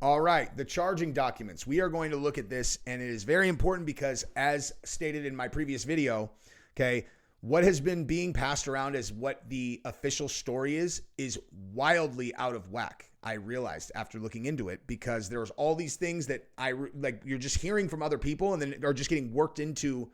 All right, the charging documents. We are going to look at this, and it is very important because, as stated in my previous video, okay, what has been being passed around as what the official story is wildly out of whack. I realized after looking into it, because there's all these things that you're just hearing from other people and then are just getting worked into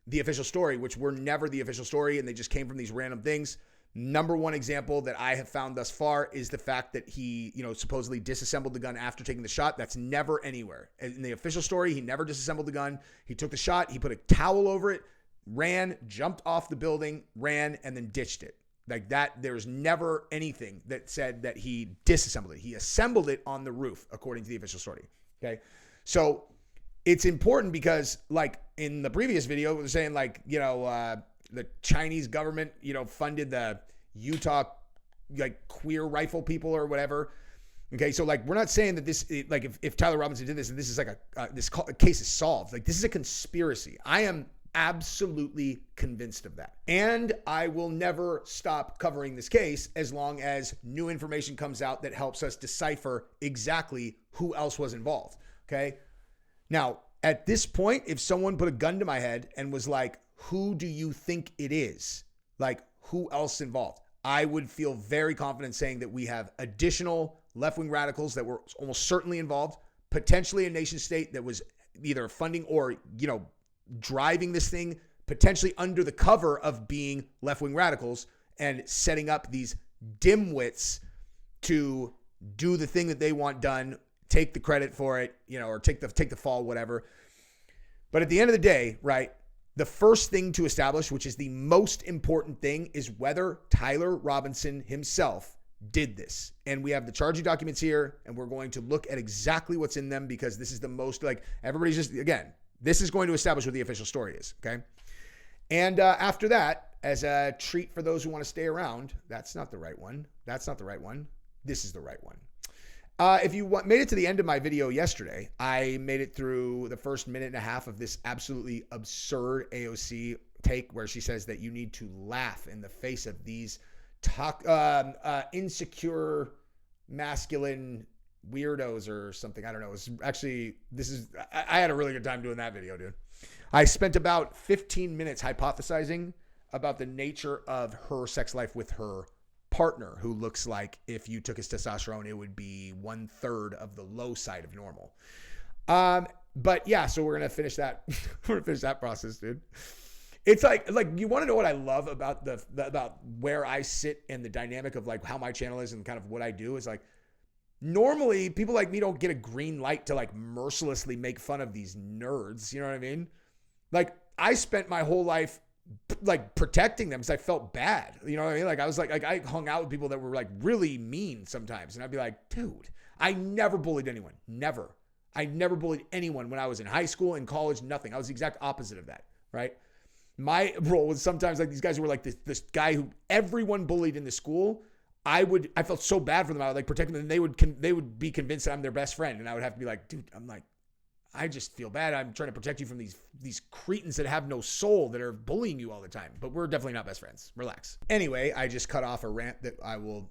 the official story, which were never the official story, and they just came from these random things. Number one example that I have found thus far is the fact that he, supposedly disassembled the gun after taking the shot. That's never anywhere. In the official story, he never disassembled the gun. He took the shot, he put a towel over it, ran, jumped off the building, ran, and then ditched it. Like that, there's never anything that said that he disassembled it. He assembled it on the roof, according to the official story. Okay. So it's important because, like in the previous video, we were saying the Chinese government, funded the Utah, queer rifle people or whatever. Okay. So we're not saying that this, if Tyler Robinson did this and this is this case is solved, this is a conspiracy. I am absolutely convinced of that. And I will never stop covering this case as long as new information comes out that helps us decipher exactly who else was involved. Okay. Now, at this point, if someone put a gun to my head and was like, who do you think it is? Who else involved? I would feel very confident saying that we have additional left-wing radicals that were almost certainly involved, potentially a nation state that was either funding or, driving this thing, potentially under the cover of being left-wing radicals and setting up these dimwits to do the thing that they want done, take the credit for it, or take the fall, whatever. But at the end of the day, right, the first thing to establish, which is the most important thing, is whether Tyler Robinson himself did this. And we have the charging documents here, and we're going to look at exactly what's in them because this is the most, everybody's just, again, this is going to establish what the official story is, okay? And after that, as a treat for those who want to stay around, that's not the right one. That's not the right one. This is the right one. If you made it to the end of my video yesterday, I made it through the first minute and a half of this absolutely absurd AOC take where she says that you need to laugh in the face of these insecure, masculine weirdos or something. I don't know. It's actually, I had a really good time doing that video, dude. I spent about 15 minutes hypothesizing about the nature of her sex life with her partner, who looks like if you took his testosterone, it would be 1/3 of the low side of normal. But yeah, so we're going to finish that. We're going to finish that process, dude. It's like you want to know what I love about about where I sit and the dynamic of how my channel is and kind of what I do is normally people like me don't get a green light to mercilessly make fun of these nerds. You know what I mean? I spent my whole life protecting them because I felt bad. You know what I mean? I hung out with people that were really mean sometimes. And I'd be like, dude, I never bullied anyone. Never. I never bullied anyone when I was in high school, in college, nothing. I was the exact opposite of that. Right. My role was sometimes these guys who were this guy who everyone bullied in the school. I felt so bad for them. I would protect them, and they would be convinced that I'm their best friend. And I would have to be like, dude, I just feel bad. I'm trying to protect you from these cretins that have no soul that are bullying you all the time. But we're definitely not best friends. Relax. Anyway, I just cut off a rant that I will,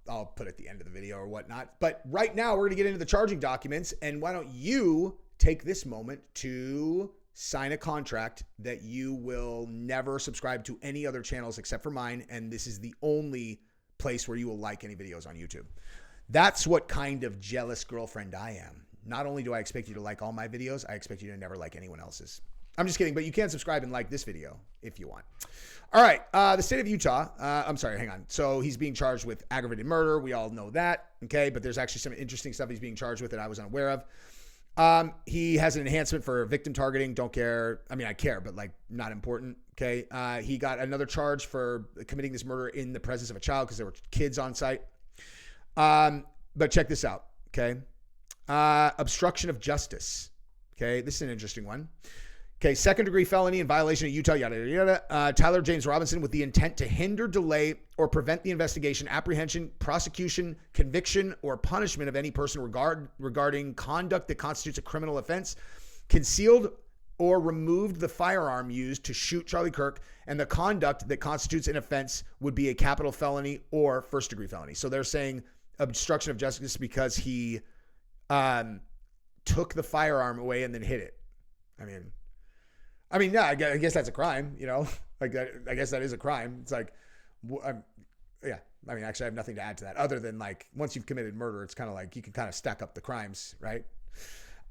I'll put at the end of the video or whatnot. But right now we're going to get into the charging documents. And why don't you take this moment to sign a contract that you will never subscribe to any other channels except for mine. And this is the only place where you will like any videos on YouTube. That's what kind of jealous girlfriend I am. Not only do I expect you to like all my videos, I expect you to never like anyone else's. I'm just kidding, but you can subscribe and like this video if you want. All right, the state of Utah. I'm sorry, hang on. So he's being charged with aggravated murder. We all know that, okay? But there's actually some interesting stuff he's being charged with that I was unaware of. He has an enhancement for victim targeting. Don't care. I mean, I care, but not important, okay? He got another charge for committing this murder in the presence of a child because there were kids on site. But check this out, okay? Obstruction of justice. Okay, this is an interesting one. Okay, second-degree felony in violation of Utah, yada, yada, yada. Tyler James Robinson with the intent to hinder, delay, or prevent the investigation, apprehension, prosecution, conviction, or punishment of any person regarding conduct that constitutes a criminal offense, concealed or removed the firearm used to shoot Charlie Kirk, and the conduct that constitutes an offense would be a capital felony or first-degree felony. So they're saying obstruction of justice because he took the firearm away and then hid it. I mean, yeah, I guess that's a crime, you know, like I guess that is a crime. It's like, yeah. I mean, actually I have nothing to add to that other than like, once you've committed murder, it's kind of like, you can kind of stack up the crimes, right?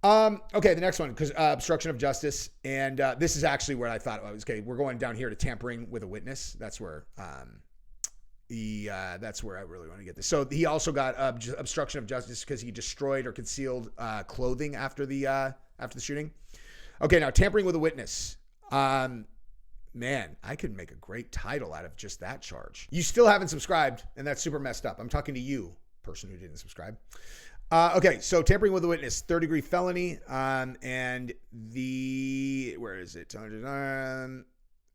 Okay. The next one, because obstruction of justice. And this is actually where I thought, okay, we're going down here to tampering with a witness. That's where, that's where I really want to get this. So he also got obstruction of justice because he destroyed or concealed clothing after the shooting. Okay, now tampering with a witness. Man, I could make a great title out of just that charge. You still haven't subscribed, and that's super messed up. I'm talking to you, person who didn't subscribe. Okay, so tampering with a witness, third-degree felony, and where is it?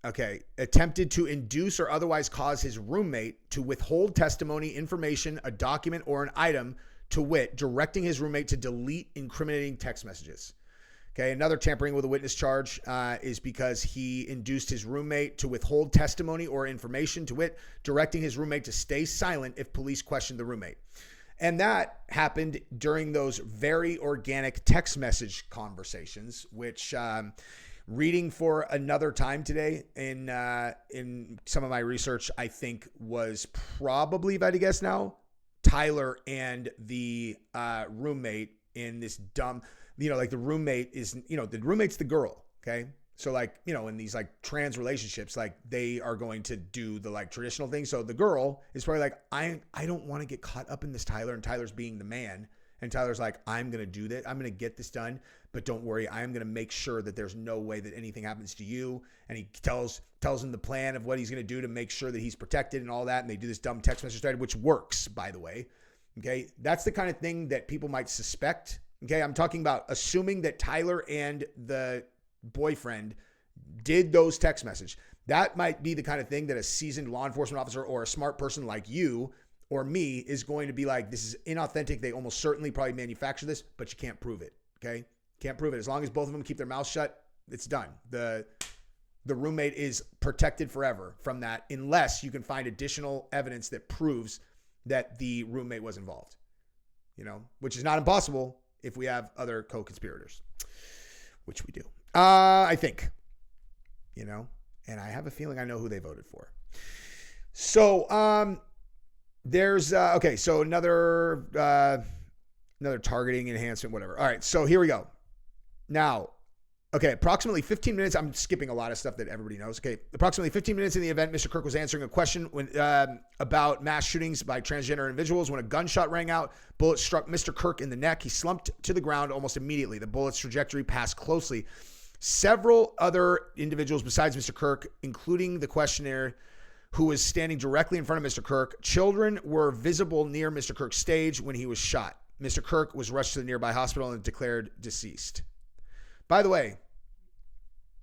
Okay, attempted to induce or otherwise cause his roommate to withhold testimony, information, a document, or an item, to wit, directing his roommate to delete incriminating text messages. Okay, another tampering with a witness charge is because he induced his roommate to withhold testimony or information, to wit, directing his roommate to stay silent if police questioned the roommate. And that happened during those very organic text message conversations, which reading for another time today in some of my research, I think was probably, if I had to guess now, Tyler and the roommate in this dumb, like the roommate is, the roommate's the girl. Okay. So like, in these like trans relationships, like they are going to do the like traditional thing. So the girl is probably like, I don't want to get caught up in this, Tyler, and Tyler's being the man. And Tyler's like, I'm going to do that. I'm going to get this done, but don't worry. I'm going to make sure that there's no way that anything happens to you. And he tells him the plan of what he's going to do to make sure that he's protected and all that. And they do this dumb text message thread, which works, by the way. Okay. That's the kind of thing that people might suspect. Okay. I'm talking about assuming that Tyler and the boyfriend did those text messages. That might be the kind of thing that a seasoned law enforcement officer or a smart person like you or me is going to be like, this is inauthentic. They almost certainly probably manufacture this, but you can't prove it. Okay. Can't prove it. As long as both of them keep their mouths shut, it's done. The roommate is protected forever from that, unless you can find additional evidence that proves that the roommate was involved, which is not impossible if we have other co-conspirators, which we do. I think, and I have a feeling I know who they voted for. So, there's, okay. So another targeting enhancement, whatever. All right. So here we go. Now, okay. Approximately 15 minutes. I'm skipping a lot of stuff that everybody knows. Okay. Approximately 15 minutes in the event, Mr. Kirk was answering a question about mass shootings by transgender individuals when a gunshot rang out. Bullet struck Mr. Kirk in the neck. He slumped to the ground almost immediately. The bullet's trajectory passed closely. Several other individuals besides Mr. Kirk, including the questioner who was standing directly in front of Mr. Kirk. Children were visible near Mr. Kirk's stage when he was shot. Mr. Kirk was rushed to the nearby hospital and declared deceased. By the way,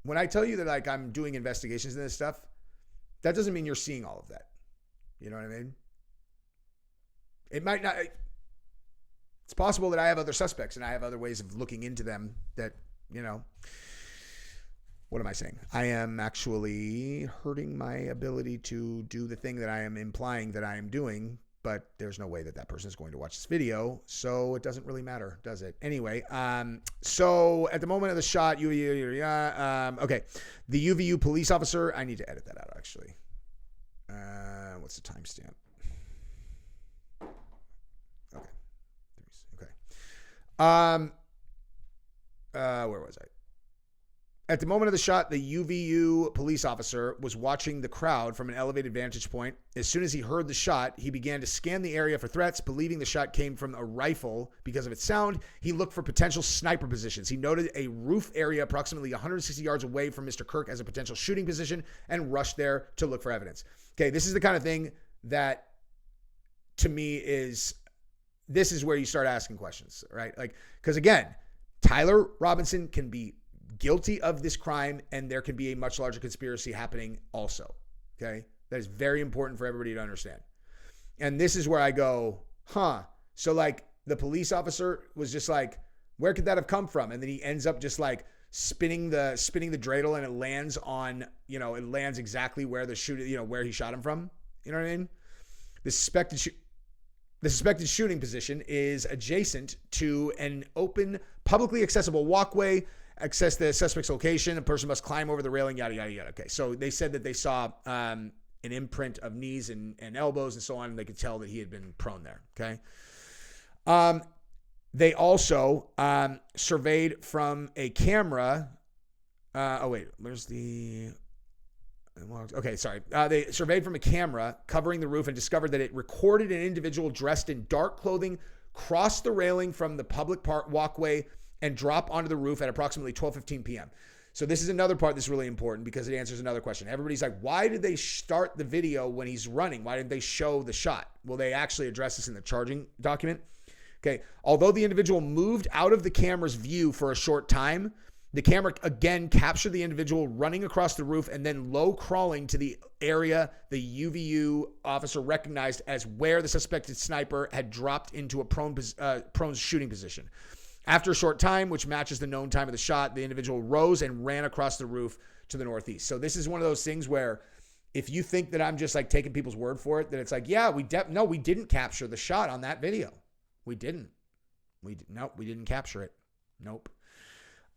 when I tell you that like I'm doing investigations in this stuff, that doesn't mean you're seeing all of that. You know what I mean? It might not. It's possible that I have other suspects and I have other ways of looking into them that, what am I saying? I am actually hurting my ability to do the thing that I am implying that I am doing, but there's no way that person is going to watch this video, so it doesn't really matter, does it? Anyway, so at the moment of the shot, okay, the UVU police officer, I need to edit that out, actually. What's the timestamp? Okay. Where was I? At the moment of the shot, the UVU police officer was watching the crowd from an elevated vantage point. As soon as he heard the shot, he began to scan the area for threats, believing the shot came from a rifle because of its sound. He looked for potential sniper positions. He noted a roof area approximately 160 yards away from Mr. Kirk as a potential shooting position and rushed there to look for evidence. Okay, this is the kind of thing that, to me, this is where you start asking questions, right? Like, because again, Tyler Robinson can be guilty of this crime, and there can be a much larger conspiracy happening also. Okay. That is very important for everybody to understand. And this is where I go, so like the police officer was just like, where could that have come from? And then he ends up just like spinning the dreidel, and it lands on, it lands exactly where the shooter, where he shot him from. You know what I mean? The suspected The suspected shooting position is adjacent to an open, publicly accessible walkway. Access the suspect's location. A person must climb over the railing, yada, yada, yada. Okay, so they said that they saw an imprint of knees and elbows and so on, and they could tell that he had been prone there, okay? They also surveyed from a camera. Where's the... Okay, sorry. They surveyed from a camera covering the roof and discovered that it recorded an individual dressed in dark clothing cross the railing from the public park walkway and drop onto the roof at approximately 12:15 p.m. So this is another part that's really important because it answers another question. Everybody's like, why did they start the video when he's running? Why didn't they show the shot? Well, they actually address this in the charging document. Okay, although the individual moved out of the camera's view for a short time, the camera again captured the individual running across the roof and then low crawling to the area the UVU officer recognized as where the suspected sniper had dropped into a prone shooting position. After a short time, which matches the known time of the shot, the individual rose and ran across the roof to the northeast. So this is one of those things where if you think that I'm just like taking people's word for it, that it's like, yeah, we didn't capture the shot on that video. We didn't. We didn't capture it. Nope.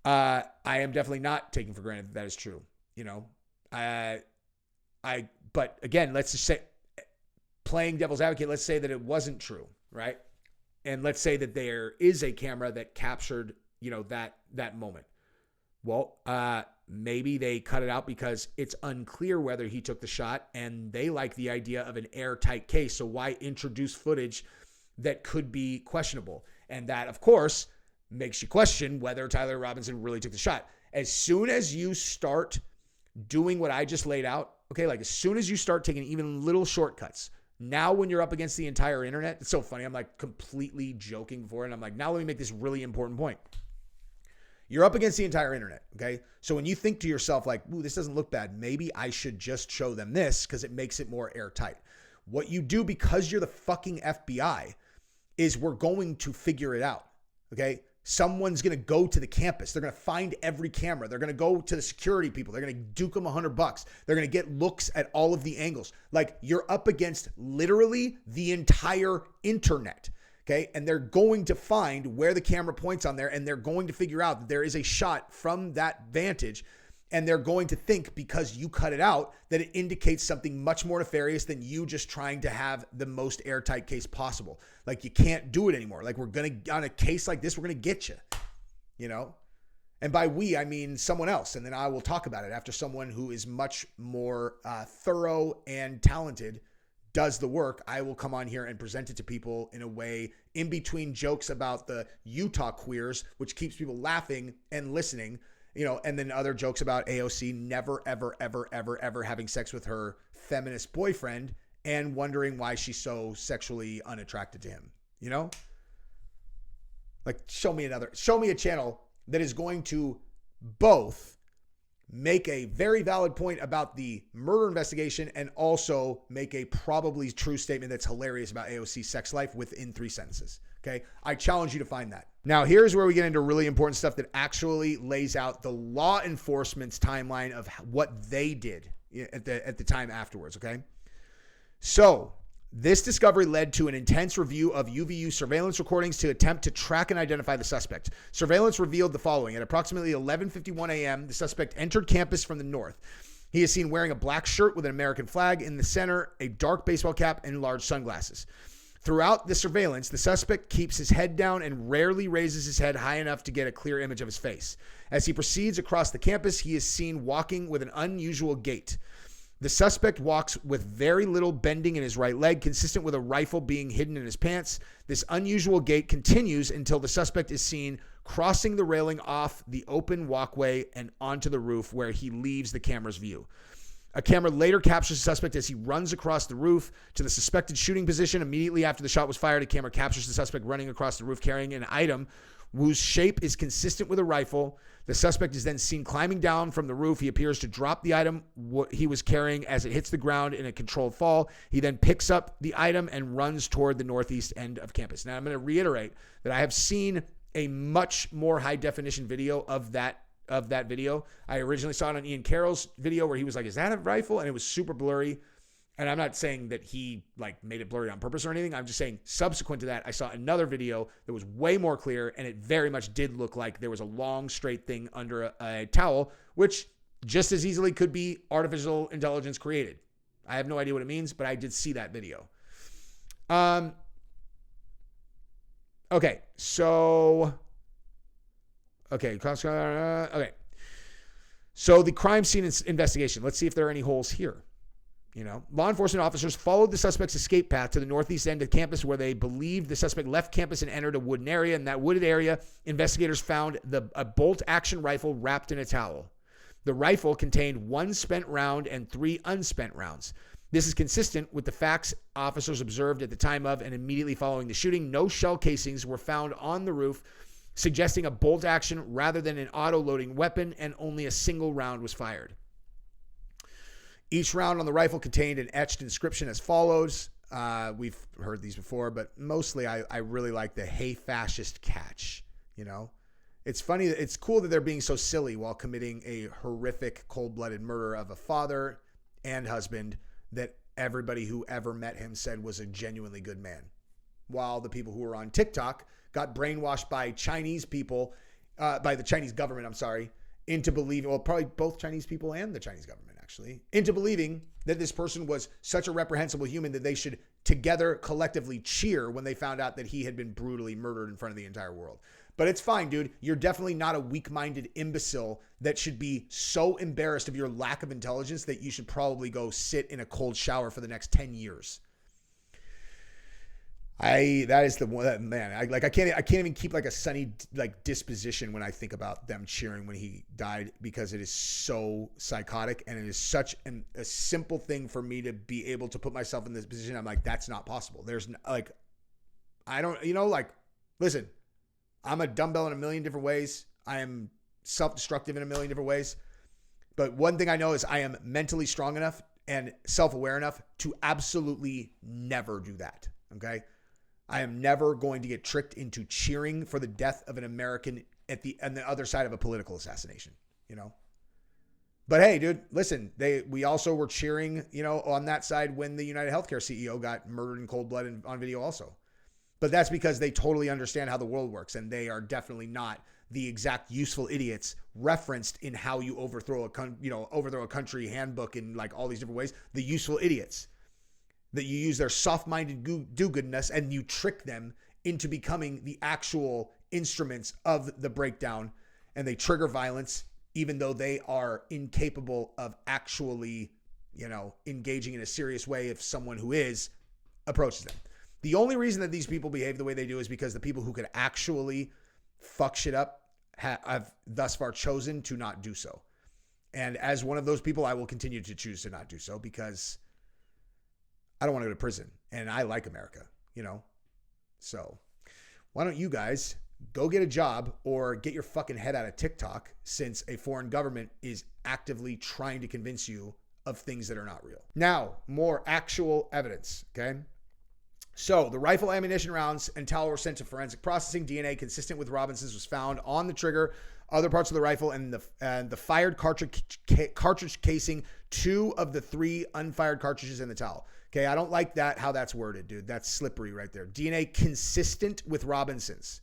I am definitely not taking for granted that is true. You know, but again, let's just say, playing devil's advocate, let's say that it wasn't true, right? And let's say that there is a camera that captured, you know, that moment. Well, maybe they cut it out because it's unclear whether he took the shot and they like the idea of an airtight case. So why introduce footage that could be questionable? And that, of course, makes you question whether Tyler Robinson really took the shot. As soon as you start doing what I just laid out, okay, like as soon as you start taking even little shortcuts, now when you're up against the entire internet, it's so funny. I'm like completely joking before, and I'm like, now let me make this really important point. You're up against the entire internet, okay? So when you think to yourself like, ooh, this doesn't look bad, maybe I should just show them this because it makes it more airtight. What you do because you're the fucking FBI is we're going to figure it out, okay? Someone's going to go to the campus. They're going to find every camera. They're going to go to the security people. They're going to duke them $100. They're going to get looks at all of the angles. Like you're up against literally the entire internet. Okay. And they're going to find where the camera points on there. And they're going to figure out that there is a shot from that vantage. And they're going to think because you cut it out that it indicates something much more nefarious than you just trying to have the most airtight case possible. Like you can't do it anymore. Like we're going to, on a case like this, we're going to get you, you know? And by we, I mean someone else. And then I will talk about it after someone who is much more thorough and talented does the work. I will come on here and present it to people in a way in between jokes about the Utah queers, which keeps people laughing and listening. You know, and then other jokes about AOC never, ever, ever, ever, ever having sex with her feminist boyfriend and wondering why she's so sexually unattracted to him. You know? Like, show me a channel that is going to both make a very valid point about the murder investigation and also make a probably true statement that's hilarious about AOC's sex life within 3 sentences. Okay. I challenge you to find that. Now, here's where we get into really important stuff that actually lays out the law enforcement's timeline of what they did at the time afterwards. Okay. So this discovery led to an intense review of UVU surveillance recordings to attempt to track and identify the suspect. Surveillance revealed the following. At approximately 11:51 a.m., the suspect entered campus from the north. He is seen wearing a black shirt with an American flag in the center, a dark baseball cap, and large sunglasses. Throughout the surveillance, the suspect keeps his head down and rarely raises his head high enough to get a clear image of his face. As he proceeds across the campus, he is seen walking with an unusual gait. The suspect walks with very little bending in his right leg, consistent with a rifle being hidden in his pants. This unusual gait continues until the suspect is seen crossing the railing off the open walkway and onto the roof where he leaves the camera's view. A camera later captures the suspect as he runs across the roof to the suspected shooting position. Immediately after the shot was fired, a camera captures the suspect running across the roof carrying an item whose shape is consistent with a rifle. The suspect is then seen climbing down from the roof. He appears to drop the item he was carrying as it hits the ground in a controlled fall. He then picks up the item and runs toward the northeast end of campus. Now, I'm going to reiterate that I have seen a much more high-definition video of that video. I originally saw it on Ian Carroll's video where he was like, is that a rifle? And it was super blurry. And I'm not saying that he like made it blurry on purpose or anything. I'm just saying subsequent to that, I saw another video that was way more clear, and it very much did look like there was a long straight thing under a towel, which just as easily could be artificial intelligence created. I have no idea what it means, but I did see that video. Okay, so okay. So the crime scene investigation. Let's see if there are any holes here. You know, law enforcement officers followed the suspect's escape path to the northeast end of campus, where they believed the suspect left campus and entered a wooded area. In that wooded area, investigators found a bolt-action rifle wrapped in a towel. The rifle contained 1 spent round and 3 unspent rounds. This is consistent with the facts officers observed at the time of and immediately following the shooting. No shell casings were found on the roof, suggesting a bolt action rather than an auto-loading weapon, and only a single round was fired. Each round on the rifle contained an etched inscription as follows. We've heard these before, but mostly I really like the "Hey fascist" catch. You know, it's funny. It's cool that they're being so silly while committing a horrific, cold-blooded murder of a father and husband that everybody who ever met him said was a genuinely good man. While the people who were on TikTok got brainwashed by Chinese people, by the Chinese government, I'm sorry, into believing, well, probably both Chinese people and the Chinese government, actually, into believing that this person was such a reprehensible human that they should together collectively cheer when they found out that he had been brutally murdered in front of the entire world. But it's fine, dude. You're definitely not a weak-minded imbecile that should be so embarrassed of your lack of intelligence that you should probably go sit in a cold shower for the next 10 years. That is the one, man. I can't even keep like a sunny like disposition when I think about them cheering when he died, because it is so psychotic, and it is such a simple thing for me to be able to put myself in this position. I'm like, that's not possible. There's like, I don't, like, listen, I'm a dumbbell in a million different ways. I am self-destructive in a million different ways. But one thing I know is I am mentally strong enough and self-aware enough to absolutely never do that. Okay. I am never going to get tricked into cheering for the death of an American on the other side of a political assassination, But hey, dude, listen, we also were cheering, on that side when the United Healthcare CEO got murdered in cold blood on video also. But that's because they totally understand how the world works, and they are definitely not the exact useful idiots referenced in how you overthrow a country handbook in like all these different ways. The useful idiots that you use their soft-minded do-goodness and you trick them into becoming the actual instruments of the breakdown, and they trigger violence even though they are incapable of actually, engaging in a serious way if someone who is approaches them. The only reason that these people behave the way they do is because the people who could actually fuck shit up have thus far chosen to not do so. And as one of those people, I will continue to choose to not do so because I don't want to go to prison, and I like America, So why don't you guys go get a job or get your fucking head out of TikTok, since a foreign government is actively trying to convince you of things that are not real. Now, more actual evidence, okay? So the rifle ammunition rounds and towel were sent to forensic processing. DNA consistent with Robinson's was found on the trigger, other parts of the rifle, and the fired cartridge casing, 2 of the 3 unfired cartridges in the towel. Okay, I don't like that, how that's worded, dude. That's slippery right there. DNA consistent with Robinson's.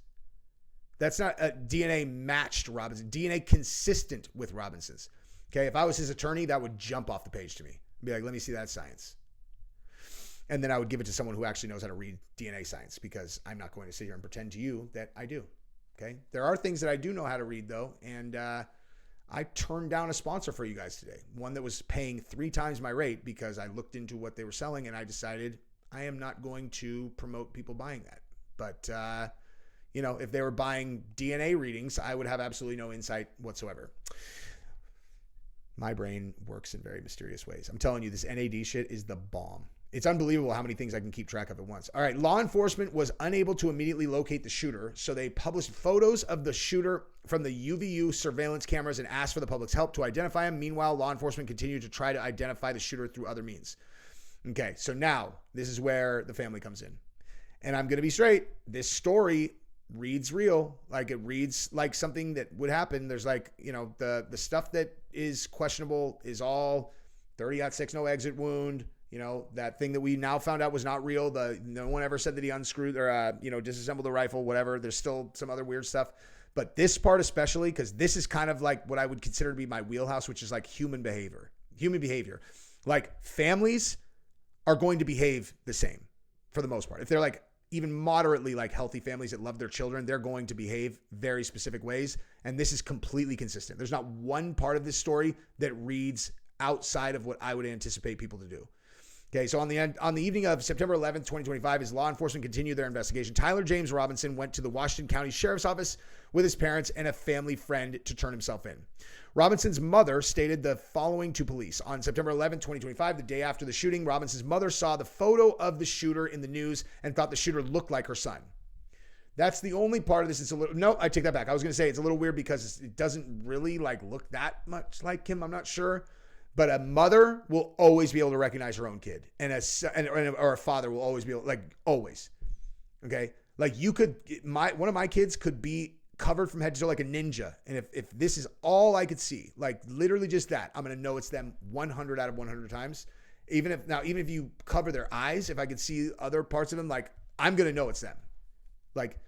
That's not a DNA matched Robinson. DNA consistent with Robinson's. Okay, if I was his attorney, that would jump off the page to me. I'd be like, let me see that science. And then I would give it to someone who actually knows how to read DNA science, because I'm not going to sit here and pretend to you that I do. Okay, there are things that I do know how to read, though, and I turned down a sponsor for you guys today, one that was paying 3 times my rate, because I looked into what they were selling and I decided I am not going to promote people buying that. But, if they were buying DNA readings, I would have absolutely no insight whatsoever. My brain works in very mysterious ways. I'm telling you, this NAD shit is the bomb. It's unbelievable how many things I can keep track of at once. All right, law enforcement was unable to immediately locate the shooter, so they published photos of the shooter from the UVU surveillance cameras and asked for the public's help to identify him. Meanwhile, law enforcement continued to try to identify the shooter through other means. Okay, so now this is where the family comes in. And I'm going to be straight. This story reads real. Like, it reads like something that would happen. There's like, the stuff that is questionable is all 30-06, no exit wound. You know, that thing that we now found out was not real. No one ever said that he unscrewed or, disassembled the rifle, whatever. There's still some other weird stuff. But this part especially, because this is kind of like what I would consider to be my wheelhouse, which is like human behavior. Like families are going to behave the same for the most part. If they're like even moderately like healthy families that love their children, they're going to behave very specific ways. And this is completely consistent. There's not one part of this story that reads outside of what I would anticipate people to do. Okay, so on the evening of September 11th, 2025, as law enforcement continued their investigation, Tyler James Robinson went to the Washington County Sheriff's Office with his parents and a family friend to turn himself in. Robinson's mother stated the following to police. On September 11th, 2025, the day after the shooting, Robinson's mother saw the photo of the shooter in the news and thought the shooter looked like her son. That's the only part of this. It's a little, no, I take that back. I was going to say it's a little weird because it doesn't really like look that much like him. I'm not sure. But a mother will always be able to recognize her own kid, and or a father will always be able, like always. Okay, like you could, one of my kids could be covered from head to toe like a ninja, and if this is all I could see, like literally just that, I'm gonna know it's them 100 out of 100 times. Even if you cover their eyes, if I could see other parts of them, like I'm gonna know it's them. Like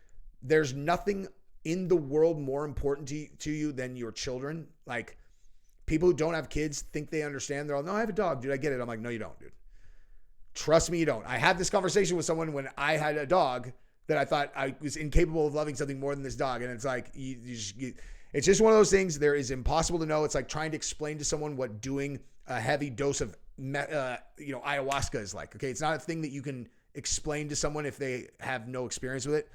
there's nothing in the world more important to you than your children. Like. People who don't have kids think they understand. They're all, no, I have a dog, dude. I get it. I'm like, no, you don't, dude. Trust me, you don't. I had this conversation with someone when I had a dog that I thought I was incapable of loving something more than this dog. And it's like, it's just one of those things. There is impossible to know. It's like trying to explain to someone what doing a heavy dose of, ayahuasca is like. Okay, it's not a thing that you can explain to someone if they have no experience with it.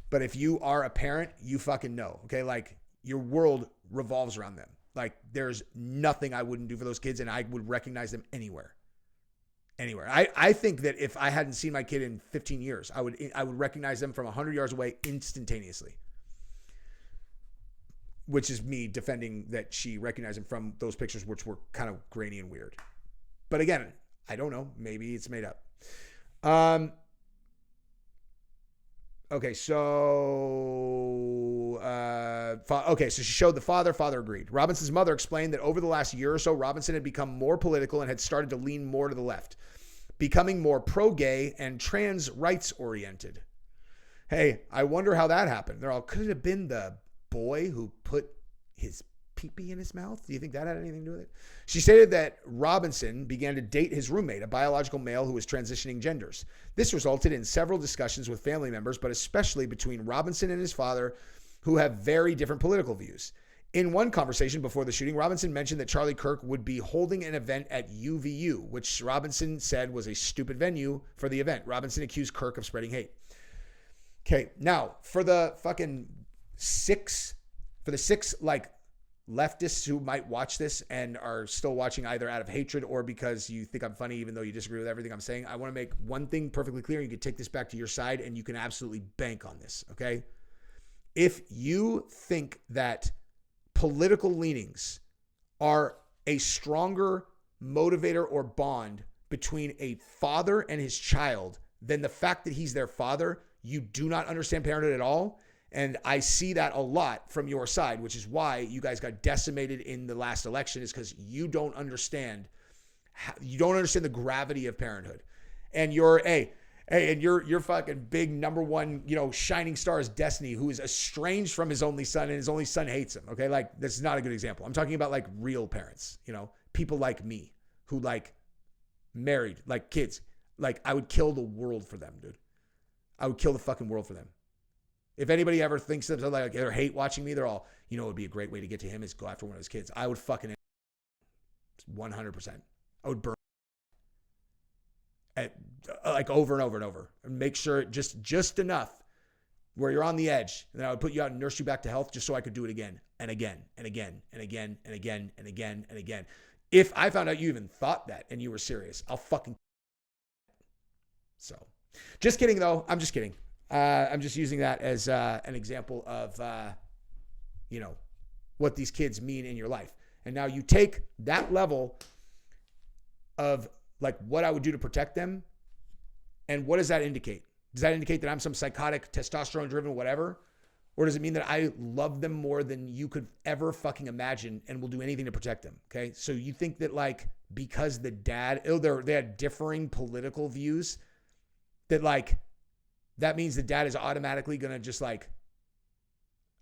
But if you are a parent, you fucking know. Okay, like your world revolves around them. Like there's nothing I wouldn't do for those kids, and I would recognize them anywhere. I think that if I hadn't seen my kid in 15 years, I would recognize them from 100 yards away instantaneously. Which is me defending that she recognized him from those pictures, which were kind of grainy and weird. But again, I don't know. Maybe it's made up. Okay, so she showed the father. Father agreed. Robinson's mother explained that over the last year or so, Robinson had become more political and had started to lean more to the left, becoming more pro-gay and trans rights oriented. Hey, I wonder how that happened. They're all, could it have been the boy who put his pee-pee in his mouth? Do you think that had anything to do with it? She stated that Robinson began to date his roommate, a biological male who was transitioning genders. This resulted in several discussions with family members, but especially between Robinson and his father, who have very different political views. In one conversation before the shooting, Robinson mentioned that Charlie Kirk would be holding an event at UVU, which Robinson said was a stupid venue for the event. Robinson accused Kirk of spreading hate. Okay, now for the six like leftists who might watch this and are still watching either out of hatred or because you think I'm funny even though you disagree with everything I'm saying, I want to make one thing perfectly clear. You can take this back to your side and you can absolutely bank on this, okay? If you think that political leanings are a stronger motivator or bond between a father and his child than the fact that he's their father, you do not understand parenthood at all. And I see that a lot from your side, which is why you guys got decimated in the last election, is because you don't understand the gravity of parenthood. And your fucking big number one, shining star is Destiny, who is estranged from his only son and his only son hates him. Okay. Like this is not a good example. I'm talking about like real parents, people like me who like married, like kids, like I would kill the world for them, dude. I would kill the fucking world for them. If anybody ever thinks that they're hate watching me, they're all, it would be a great way to get to him is go after one of his kids. I would fucking 100%. I would burn like over and over and over and make sure just enough where you're on the edge. And then I would put you out and nurse you back to health just so I could do it again and again and again and again and again and again and again. If I found out you even thought that and you were serious, I'll fucking. So just kidding though. I'm just kidding. I'm just using that as an example of, what these kids mean in your life. And now you take that level of like what I would do to protect them. And what does that indicate? Does that indicate that I'm some psychotic, testosterone driven, whatever? Or does it mean that I love them more than you could ever fucking imagine and will do anything to protect them? Okay. So you think that like because the dad, they had differing political views, that like, that means the dad is automatically going to just like,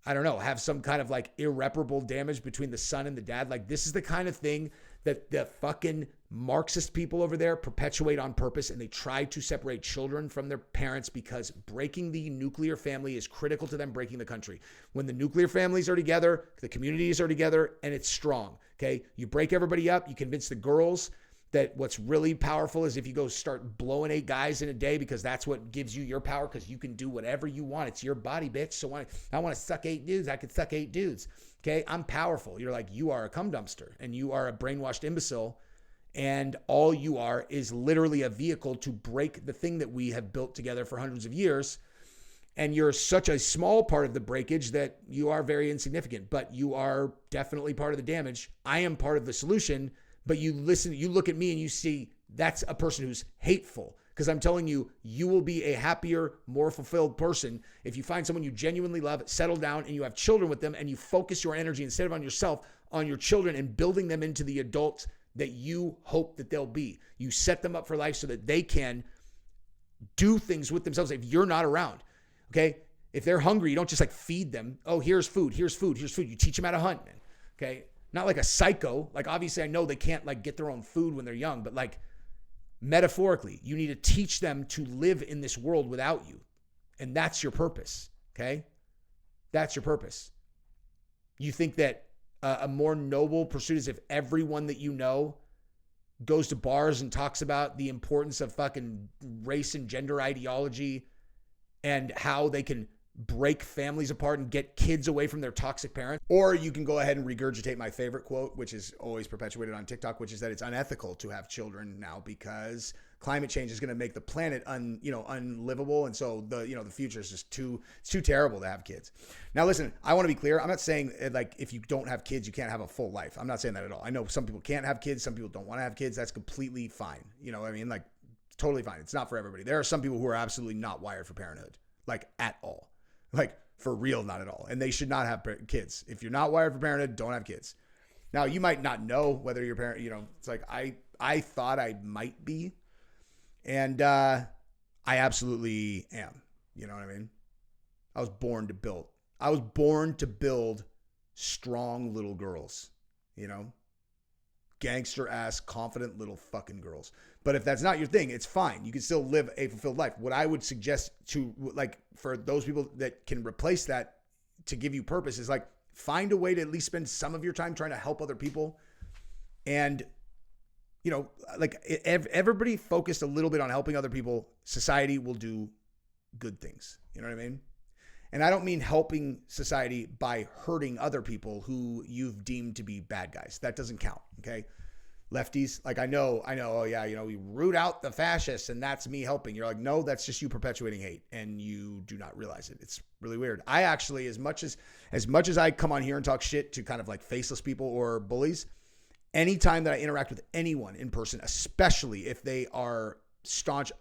I don't know, have some kind of like irreparable damage between the son and the dad. Like, this is the kind of thing that the fucking Marxist people over there perpetuate on purpose, and they try to separate children from their parents because breaking the nuclear family is critical to them breaking the country. When the nuclear families are together, the communities are together, and it's strong, okay? You break everybody up, you convince the girls that what's really powerful is if you go start blowing 8 guys in a day, because that's what gives you your power, because you can do whatever you want. It's your body, bitch. So I want to suck 8 dudes. I could suck 8 dudes. Okay, I'm powerful. You're like, you are a cum dumpster, and you are a brainwashed imbecile, and all you are is literally a vehicle to break the thing that we have built together for hundreds of years. And you're such a small part of the breakage that you are very insignificant, but you are definitely part of the damage. I am part of the solution. But you look at me and you see that's a person who's hateful, because I'm telling you, you will be a happier, more fulfilled person if you find someone you genuinely love, settle down, and you have children with them, and you focus your energy instead of on yourself, on your children, and building them into the adults that you hope that they'll be. You set them up for life so that they can do things with themselves if you're not around, okay? If they're hungry, you don't just like feed them. Oh, here's food, here's food, here's food. You teach them how to hunt, man, okay? Not like a psycho. Like, obviously I know they can't like get their own food when they're young, but like metaphorically, you need to teach them to live in this world without you. And that's your purpose. Okay. That's your purpose. You think that a more noble pursuit is if everyone that you know goes to bars and talks about the importance of fucking race and gender ideology and how they can break families apart and get kids away from their toxic parents. Or you can go ahead and regurgitate my favorite quote, which is always perpetuated on TikTok, which is that it's unethical to have children now because climate change is going to make the planet unlivable. And so the future is just too terrible to have kids. Now, listen, I want to be clear. I'm not saying like if you don't have kids, you can't have a full life. I'm not saying that at all. I know some people can't have kids. Some people don't want to have kids. That's completely fine. You know what I mean? Like, totally fine. It's not for everybody. There are some people who are absolutely not wired for parenthood, like at all. Like, for real, not at all. And they should not have kids. If you're not wired for parenthood, don't have kids. Now, you might not know whether your parent, it's like I thought I might be. And I absolutely am. You know what I mean? I was born to build strong little girls, gangster ass, confident little fucking girls. But if that's not your thing, it's fine. You can still live a fulfilled life. What I would suggest to for those people that can replace that to give you purpose is like, find a way to at least spend some of your time trying to help other people. And, everybody focused a little bit on helping other people, society will do good things. You know what I mean? And I don't mean helping society by hurting other people who you've deemed to be bad guys. That doesn't count. Okay. Lefties, like I know, oh yeah, we root out the fascists and that's me helping. You're like, no, that's just you perpetuating hate and you do not realize it. It's really weird. I actually, as much as I come on here and talk shit to kind of like faceless people or bullies, anytime that I interact with anyone in person, especially if they are staunch,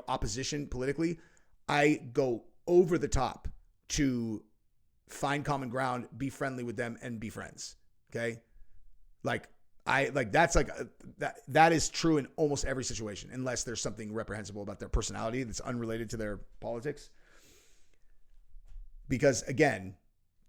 opposition politically, I go over the top to find common ground, be friendly with them and be friends. Okay. That is true in almost every situation, unless there's something reprehensible about their personality that's unrelated to their politics. Because again,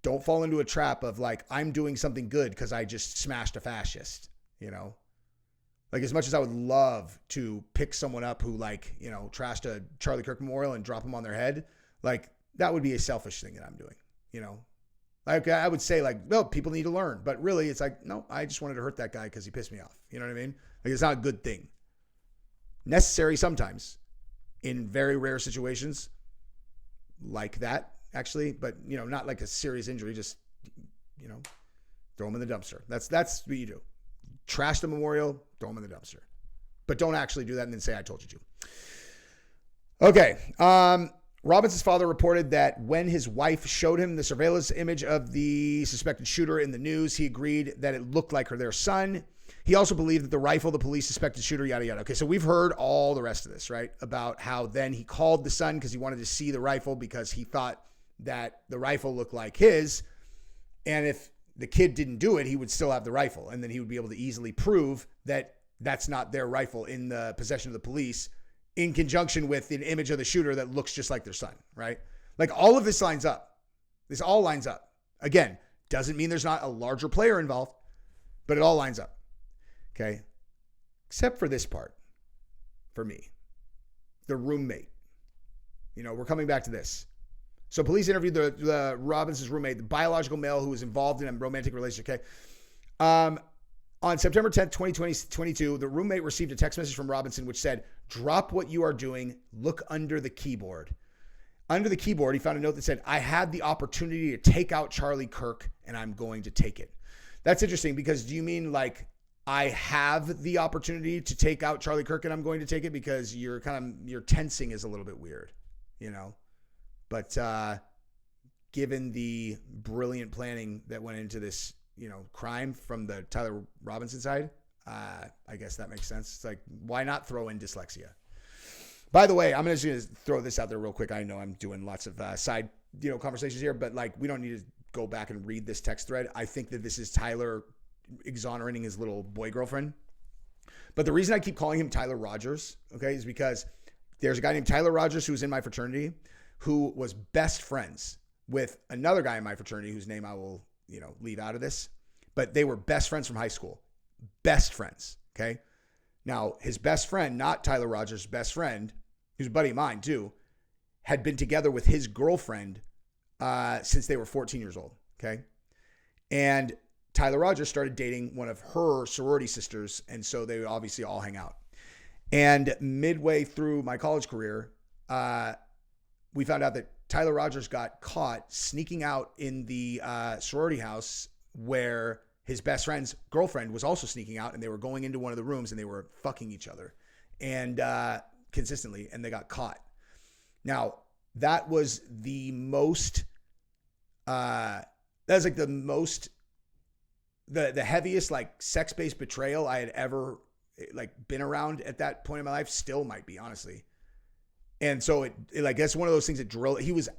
don't fall into a trap of like, I'm doing something good because I just smashed a fascist, Like, as much as I would love to pick someone up who trashed a Charlie Kirk memorial and drop him on their head, like that would be a selfish thing that I'm doing, Like, I would say like, no, people need to learn, but really it's like, no, I just wanted to hurt that guy because he pissed me off. You know what I mean? Like, it's not a good thing. Necessary sometimes in very rare situations like that, actually, but not like a serious injury, just, throw him in the dumpster. That's what you do. Trash the memorial, throw him in the dumpster, but don't actually do that and then say, I told you to. Okay. Robinson's father reported that when his wife showed him the surveillance image of the suspected shooter in the news, he agreed that it looked like their son. He also believed that the rifle the police suspected shooter, yada, yada. Okay, so we've heard all the rest of this, right? About how then he called the son because he wanted to see the rifle because he thought that the rifle looked like his. And if the kid didn't do it, he would still have the rifle. And then he would be able to easily prove that that's not their rifle in the possession of the police, in conjunction with an image of the shooter that looks just like their son, right? Like all of this lines up. This all lines up. Again, doesn't mean there's not a larger player involved, but it all lines up. Okay. Except for this part for me, the roommate. We're coming back to this. So police interviewed the Robinson's roommate, the biological male who was involved in a romantic relationship. Okay. On September 10th, 2022, the roommate received a text message from Robinson which said, "Drop what you are doing. Look under the keyboard." Under the keyboard, he found a note that said, "I had the opportunity to take out Charlie Kirk, and I'm going to take it." That's interesting because do you mean like I have the opportunity to take out Charlie Kirk and I'm going to take it? Because your tensing is a little bit weird, But given the brilliant planning that went into this, crime from the Tyler Robinson side, I guess that makes sense. It's like, why not throw in dyslexia? By the way, I'm just going to throw this out there real quick. I know I'm doing lots of side, conversations here, but like, we don't need to go back and read this text thread. I think that this is Tyler exonerating his little boy girlfriend. But the reason I keep calling him Tyler Rogers, okay, is because there's a guy named Tyler Rogers who's in my fraternity who was best friends with another guy in my fraternity whose name I will, leave out of this. But they were best friends from high school. Best friends, okay? Now, his best friend, not Tyler Rogers' best friend, who's a buddy of mine too, had been together with his girlfriend since they were 14 years old, okay? And Tyler Rogers started dating one of her sorority sisters, and so they would obviously all hang out. And midway through my college career, we found out that Tyler Rogers got caught sneaking out in the sorority house where his best friend's girlfriend was also sneaking out, and they were going into one of the rooms and they were fucking each other and consistently, and they got caught. Now, that was the most, the heaviest like sex-based betrayal I had ever like been around at that point in my life. Still might be, honestly. And so it like, that's one of those things that drilled. He was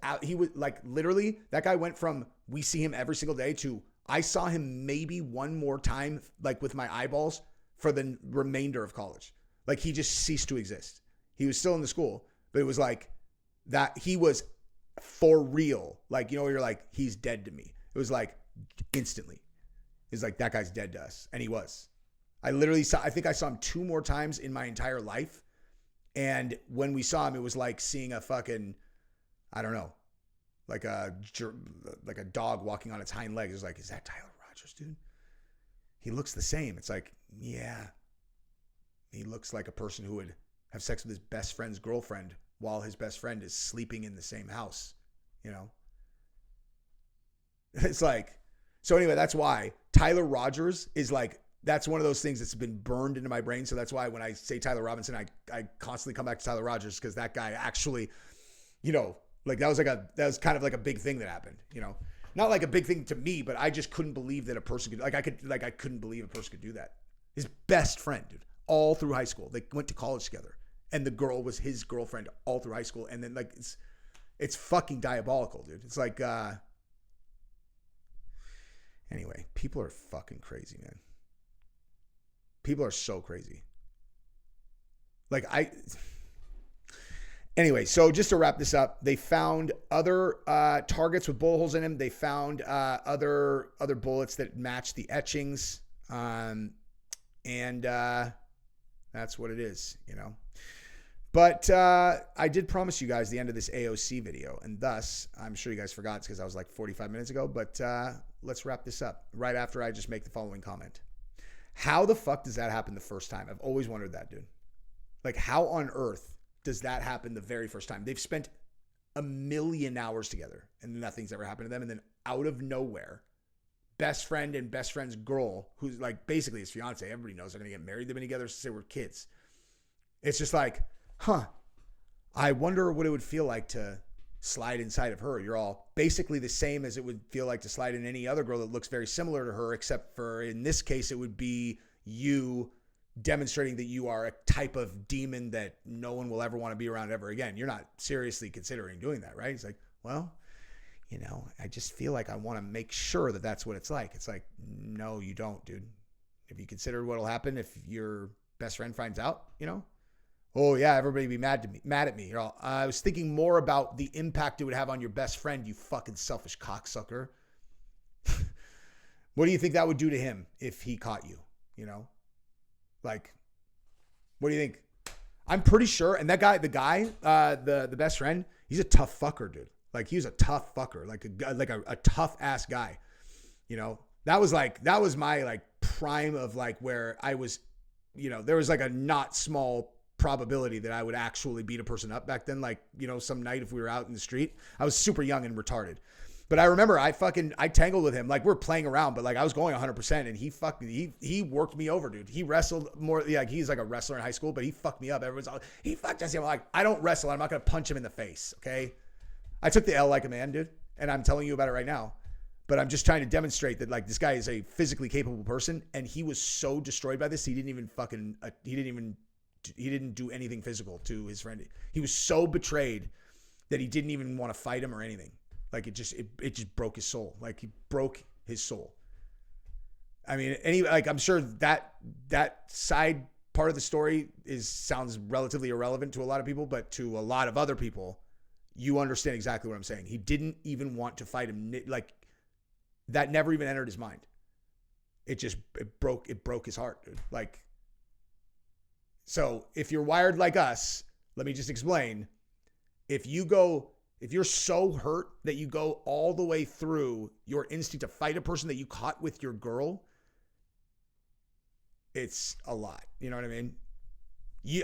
like, literally, that guy went from, we see him every single day to, I saw him maybe one more time, like with my eyeballs for the remainder of college. Like he just ceased to exist. He was still in the school, but it was like that he was for real. Like, you're like, he's dead to me. It was like instantly. It's like, that guy's dead to us. And he was. I think I saw him 2 more times in my entire life. And when we saw him, it was like seeing a fucking, I don't know, like a dog walking on its hind legs. It was like, is that Tyler Rogers, dude? He looks the same. It's like, yeah. He looks like a person who would have sex with his best friend's girlfriend while his best friend is sleeping in the same house, It's like, so anyway, that's why Tyler Rogers is like, that's one of those things that's been burned into my brain. So that's why when I say Tyler Robinson, I constantly come back to Tyler Rogers, because that guy actually, like that was kind of like a big thing that happened, not like a big thing to me, but I just couldn't believe that a person could, I couldn't believe a person could do that. His best friend, dude, all through high school. They went to college together, and the girl was his girlfriend all through high school. And then like, it's fucking diabolical, dude. It's like, anyway, people are fucking crazy, man. People are so crazy. Anyway, so just to wrap this up, they found other targets with bullet holes in them. They found other bullets that matched the etchings. And that's what it is, But I did promise you guys the end of this AOC video, and thus, I'm sure you guys forgot because I was like 45 minutes ago, but let's wrap this up right after I just make the following comment. How the fuck does that happen the first time? I've always wondered that, dude. Like, how on earth does that happen the very first time? They've spent 1 million hours together and nothing's ever happened to them. And then out of nowhere, best friend and best friend's girl, who's like basically his fiance, everybody knows they're going to get married. They've been together since they were kids. It's just like, I wonder what it would feel like to slide inside of her. You're all basically the same as it would feel like to slide in any other girl that looks very similar to her, except for in this case, it would be you demonstrating that you are a type of demon that no one will ever want to be around ever again. You're not seriously considering doing that, right? It's like, well, I just feel like I want to make sure that that's what it's like. It's like, no, you don't, dude. Have you considered what'll happen if your best friend finds out, oh yeah, everybody be mad at me. I was thinking more about the impact it would have on your best friend, you fucking selfish cocksucker. What do you think that would do to him if he caught you? Like, what do you think? I'm pretty sure. And that guy, the best friend, he's a tough fucker, dude. Like, he was a tough fucker, like a tough ass guy. That was my like prime of like where I was, there was like a not small probability that I would actually beat a person up back then. Like, some night if we were out in the street, I was super young and retarded. But I remember I tangled with him. Like, we're playing around, but like I was going 100% and he worked me over, dude. He wrestled more. Like, he's like a wrestler in high school, but he fucked me up. Everyone's like, he fucked us. I'm like, I don't wrestle. I'm not going to punch him in the face. Okay. I took the L like a man, dude. And I'm telling you about it right now, but I'm just trying to demonstrate that like this guy is a physically capable person. And he was so destroyed by this. He didn't do anything physical to his friend. He was so betrayed that he didn't even want to fight him or anything. Like, it just broke his soul. Like, he broke his soul. I mean, I'm sure that side part of the story sounds relatively irrelevant to a lot of people, but to a lot of other people, you understand exactly what I'm saying. He didn't even want to fight him. Like, that never even entered his mind. It broke his heart, dude. Like, so if you're wired like us, let me just explain. If you're so hurt that you go all the way through your instinct to fight a person that you caught with your girl, it's a lot. You know what I mean?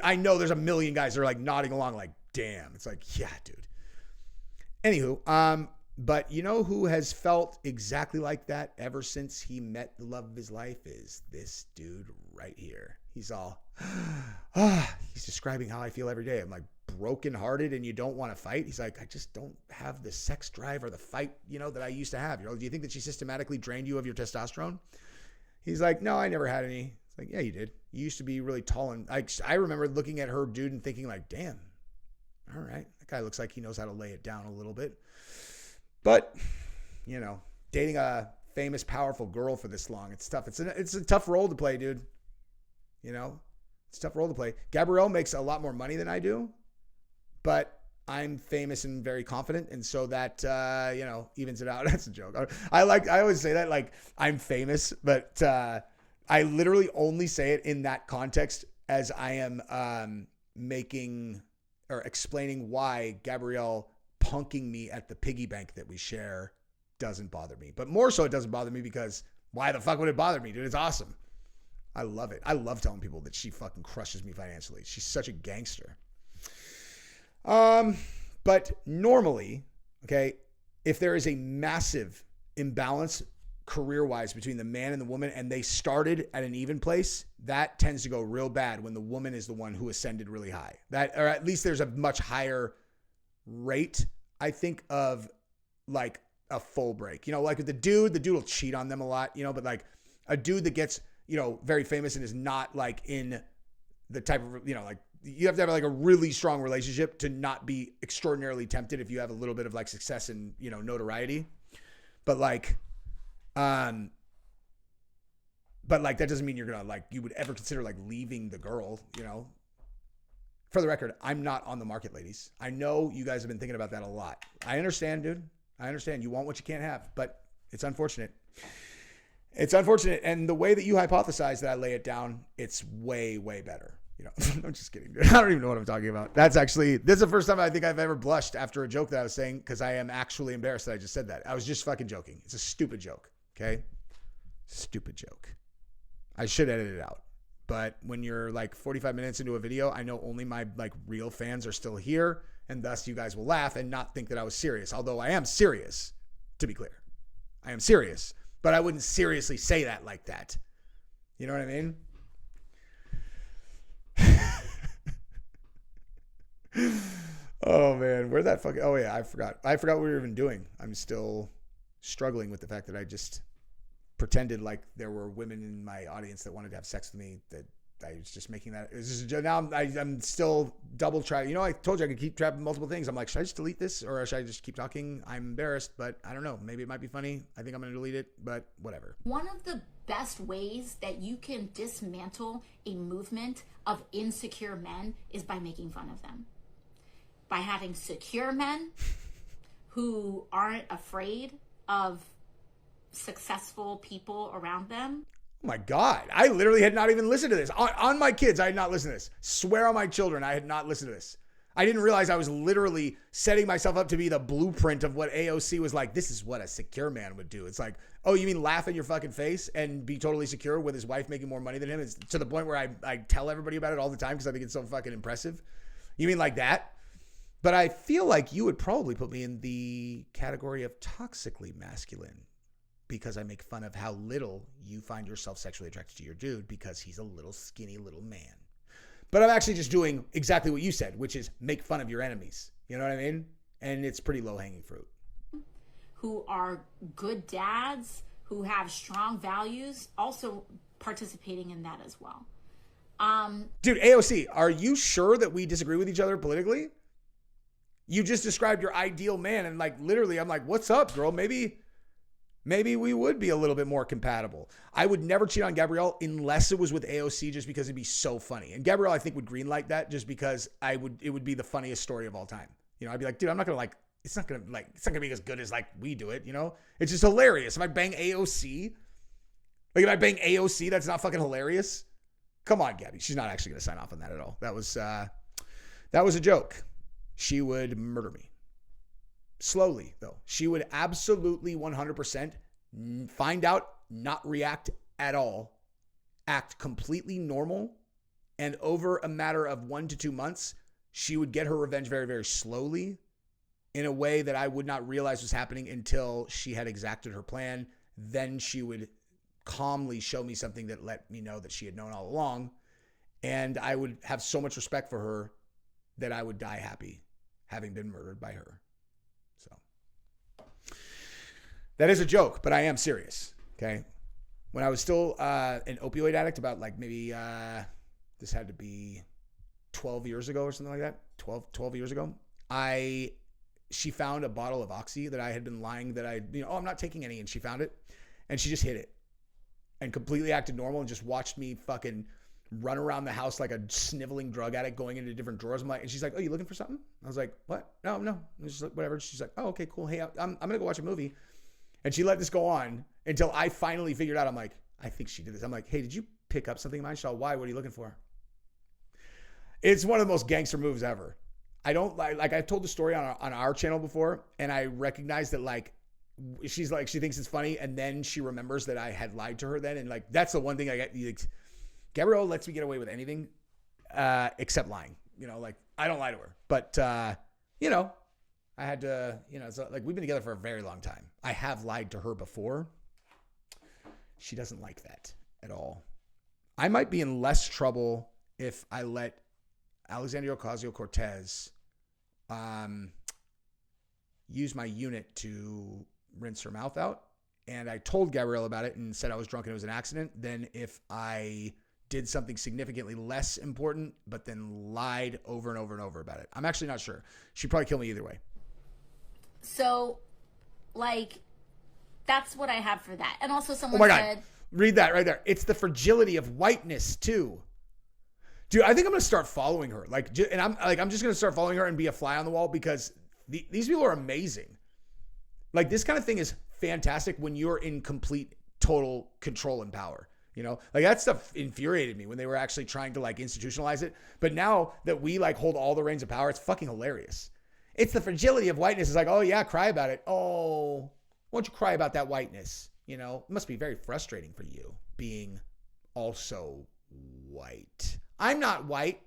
I know there's a million guys that are like nodding along like, damn. It's like, yeah, dude. Anywho, but you know who has felt exactly like that ever since he met the love of his life is this dude right here. He's all, he's describing how I feel every day. I'm like, brokenhearted and you don't want to fight. He's like, I just don't have the sex drive or the fight, that I used to have. Do you think that she systematically drained you of your testosterone? He's like, no, I never had any. It's like, yeah, you did. You used to be really tall. And I remember looking at her, dude, and thinking like, damn, all right, that guy looks like he knows how to lay it down a little bit. But, dating a famous, powerful girl for this long, it's tough. It's a tough role to play, dude. It's a tough role to play. Gabrielle makes a lot more money than I do, but I'm famous and very confident. And so that, evens it out. That's a joke. I always say that, like, I'm famous, but I literally only say it in that context as I am making or explaining why Gabrielle punking me at the piggy bank that we share doesn't bother me. But more so, it doesn't bother me because why the fuck would it bother me, dude? It's awesome. I love it. I love telling people that she fucking crushes me financially. She's such a gangster. But normally, okay, if there is a massive imbalance career-wise between the man and the woman and they started at an even place, that tends to go real bad when the woman is the one who ascended really high. That, or at least there's a much higher rate, I think, of like a full break. Like with the dude will cheat on them a lot, but like a dude that gets, very famous and is not like in the type of, like, you have to have like a really strong relationship to not be extraordinarily tempted if you have a little bit of like success and, notoriety. But like that doesn't mean you're going to like, you would ever consider like leaving the girl, For the record, I'm not on the market, ladies. I know you guys have been thinking about that a lot. I understand, dude. I understand. You want what you can't have, but it's unfortunate. It's unfortunate. And the way that you hypothesize that I lay it down, it's way, way better. I'm just kidding, dude. I don't even know what I'm talking about. This is the first time I think I've ever blushed after a joke that I was saying because I am actually embarrassed that I just said that. I was just fucking joking. It's a stupid joke, okay? Stupid joke. I should edit it out. But when you're like 45 minutes into a video, I know only my like real fans are still here, and thus you guys will laugh and not think that I was serious. Although I am serious, to be clear. I am serious, but I wouldn't seriously say that like that. You know what I mean? Oh man, where'd that fucking, oh yeah, I forgot what we were even doing. I'm still struggling with the fact that I just pretended like there were women in my audience that wanted to have sex with me that was just making that. Now I'm still double tracking. I told you I could keep track of multiple things. I'm like, should I just delete this or should I just keep talking? I'm embarrassed, but I don't know. Maybe it might be funny. I think I'm going to delete it, but whatever. One of the best ways that you can dismantle a movement of insecure men is by making fun of them. By having secure men who aren't afraid of successful people around them. Oh my God. I literally had not even listened to this. On my kids, I had not listened to this. Swear on my children, I had not listened to this. I didn't realize I was literally setting myself up to be the blueprint of what AOC was like. This is what a secure man would do. It's like, oh, you mean laugh in your fucking face and be totally secure with his wife making more money than him? It's to the point where I tell everybody about it all the time because I think it's so fucking impressive. You mean like that? But I feel like you would probably put me in the category of toxically masculine because I make fun of how little you find yourself sexually attracted to your dude because he's a little skinny little man. But I'm actually just doing exactly what you said, which is make fun of your enemies. You know what I mean? And it's pretty low-hanging fruit. Who are good dads, who have strong values, also participating in that as well. Dude, AOC, are you sure that we disagree with each other politically? You just described your ideal man, and like literally, I'm like, what's up, girl? Maybe we would be a little bit more compatible. I would never cheat on Gabrielle unless it was with AOC just because it'd be so funny. And Gabrielle, I think, would greenlight that just because it would be the funniest story of all time. I'd be like, dude, I'm not going to it's not going to be as good as like we do it. It's just hilarious. If I bang AOC, that's not fucking hilarious. Come on, Gabi. She's not actually going to sign off on that at all. That was a joke. She would murder me. Slowly, though. She would absolutely 100% find out, not react at all, act completely normal, and over a matter of 1 to 2 months, she would get her revenge very, very slowly in a way that I would not realize was happening until she had exacted her plan. Then she would calmly show me something that let me know that she had known all along, and I would have so much respect for her that I would die happy having been murdered by her. So that is a joke, but I am serious. Okay. When I was still an opioid addict, about like maybe this had to be 12 years ago or something like that. 12 years ago. She found a bottle of Oxy that I had been lying that I'm not taking any, and she found it and she just hid it and completely acted normal and just watched me fucking run around the house like a sniveling drug addict going into different drawers. And she's like, oh, you looking for something? I was like, what? No. It's just like, whatever. She's like, oh, okay, cool. Hey, I'm going to go watch a movie. And she let this go on until I finally figured out, I'm like, I think she did this. I'm like, hey, did you pick up something of mine? She's all, why? What are you looking for? It's one of the most gangster moves ever. I don't like I've told the story on our channel before, and I recognize that like, she's like, she thinks it's funny. And then she remembers that I had lied to her then. And like, that's the one thing I get. Gabrielle lets me get away with anything except lying. Like I don't lie to her. But, I had to, so like we've been together for a very long time. I have lied to her before. She doesn't like that at all. I might be in less trouble if I let Alexandria Ocasio-Cortez use my unit to rinse her mouth out. And I told Gabrielle about it and said I was drunk and it was an accident. Then if I did something significantly less important, but then lied over and over and over about it. I'm actually not sure. She'd probably kill me either way. So, like, that's what I have for that. And also someone said... God. Read that right there. It's the fragility of whiteness, too. Dude, I think I'm going to start following her. I'm just going to start following her and be a fly on the wall because these people are amazing. Like, this kind of thing is fantastic when you're in complete, total control and power. Like that stuff infuriated me when they were actually trying to like institutionalize it. But now that we like hold all the reins of power, it's fucking hilarious. It's the fragility of whiteness. It's like, oh yeah, cry about it. Oh, won't you cry about that whiteness? It must be very frustrating for you being also white. I'm not white.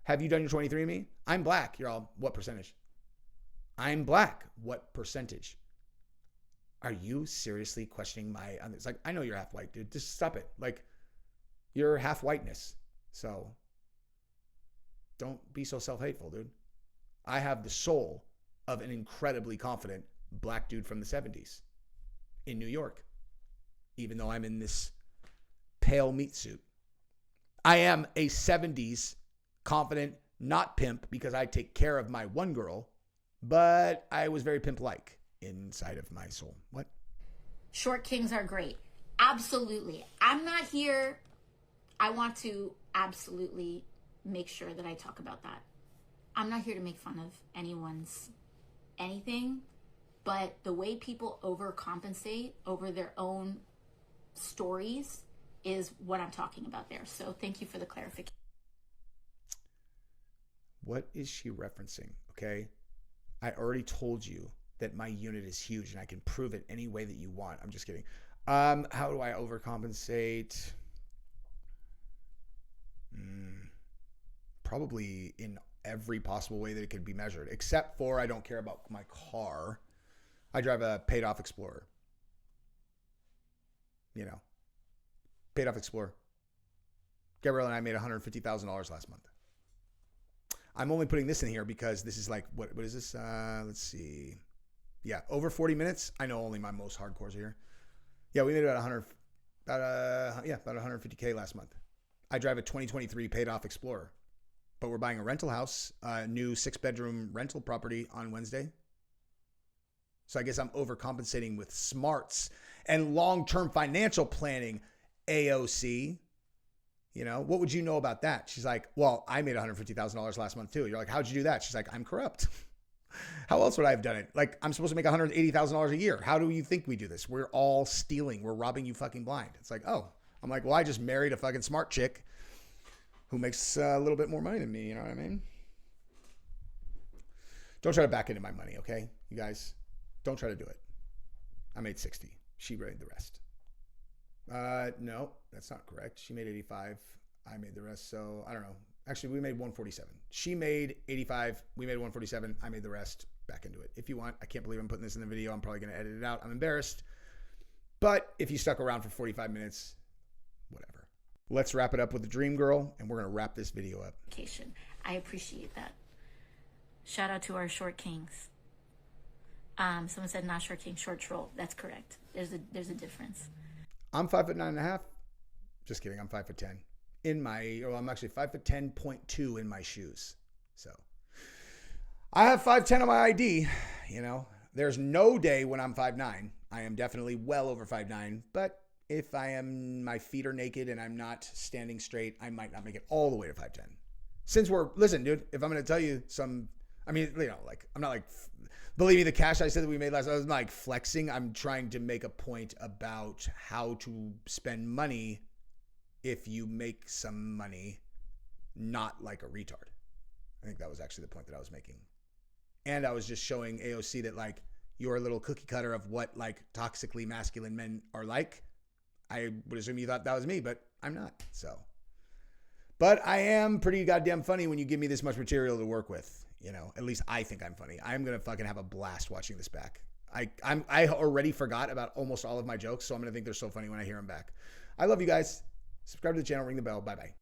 Have you done your 23andMe? I'm black. You're all, what percentage? I'm black. What percentage? Are you seriously questioning it's like, I know you're half white, dude. Just stop it. Like, you're half whiteness. So don't be so self-hateful, dude. I have the soul of an incredibly confident black dude from the 70s in New York, even though I'm in this pale meat suit. I am a 70s confident, not pimp, because I take care of my one girl, but I was very pimp-like inside of my soul. What? Short kings are great. Absolutely. I'm not here. I want to absolutely make sure that I talk about that. I'm not here to make fun of anyone's anything, but the way people overcompensate over their own stories is what I'm talking about there. So thank you for the clarification. What is she referencing? Okay. I already told you that my unit is huge and I can prove it any way that you want. I'm just kidding. How do I overcompensate? Probably in every possible way that it could be measured, except for I don't care about my car. I drive a paid off Explorer. You know, paid off Explorer. Gabrielle and I made $150,000 last month. I'm only putting this in here because this is like, what is this? Let's see. Yeah, over 40 minutes. I know only my most hardcores are here. Yeah, we made about 150K last month. I drive a 2023 paid off Explorer, but we're buying a rental house, a new 6-bedroom rental property on Wednesday. So I guess I'm overcompensating with smarts and long-term financial planning, AOC. You know, what would you know about that? She's like, well, I made $150,000 last month too. You're like, how'd you do that? She's like, I'm corrupt. How else would I have done it? Like, I'm supposed to make $180,000 a year. How do you think we do this? We're all stealing. We're robbing you fucking blind. It's like, oh, I'm like, well, I just married a fucking smart chick who makes a little bit more money than me. You know what I mean? Don't try to back into my money, okay? You guys, don't try to do it. I made 60. She made the rest. No, that's not correct. She made 85. I made the rest. So I don't know. Actually, we made 147. She made 85. We made 147. I made the rest. Back into it. If you want, I can't believe I'm putting this in the video. I'm probably going to edit it out. I'm embarrassed. But if you stuck around for 45 minutes, whatever. Let's wrap it up with the Dream Girl, and we're going to wrap this video up. I appreciate that. Shout out to our short kings. Someone said not short king, short troll. That's correct. There's a difference. I'm 5'9.5". Just kidding. I'm 5'10". I'm actually 5'10.2" in my shoes. So I have 5'10" on my ID. You know, there's no day when I'm 5'9". I am definitely well over 5'9", but if my feet are naked and I'm not standing straight, I might not make it all the way to 5'10". Listen, dude, if I'm going to tell you I'm not like, believe me, the cash I said that we made last, I was not like flexing. I'm trying to make a point about how to spend money if you make some money, not like a retard. I think that was actually the point that I was making. And I was just showing AOC that like your little cookie cutter of what like toxically masculine men are like. I would assume you thought that was me, but I'm not. So, but I am pretty goddamn funny when you give me this much material to work with. You know, at least I think I'm funny. I'm going to fucking have a blast watching this back. I already forgot about almost all of my jokes, so I'm going to think they're so funny when I hear them back. I love you guys. Subscribe to the channel, ring the bell. Bye-bye.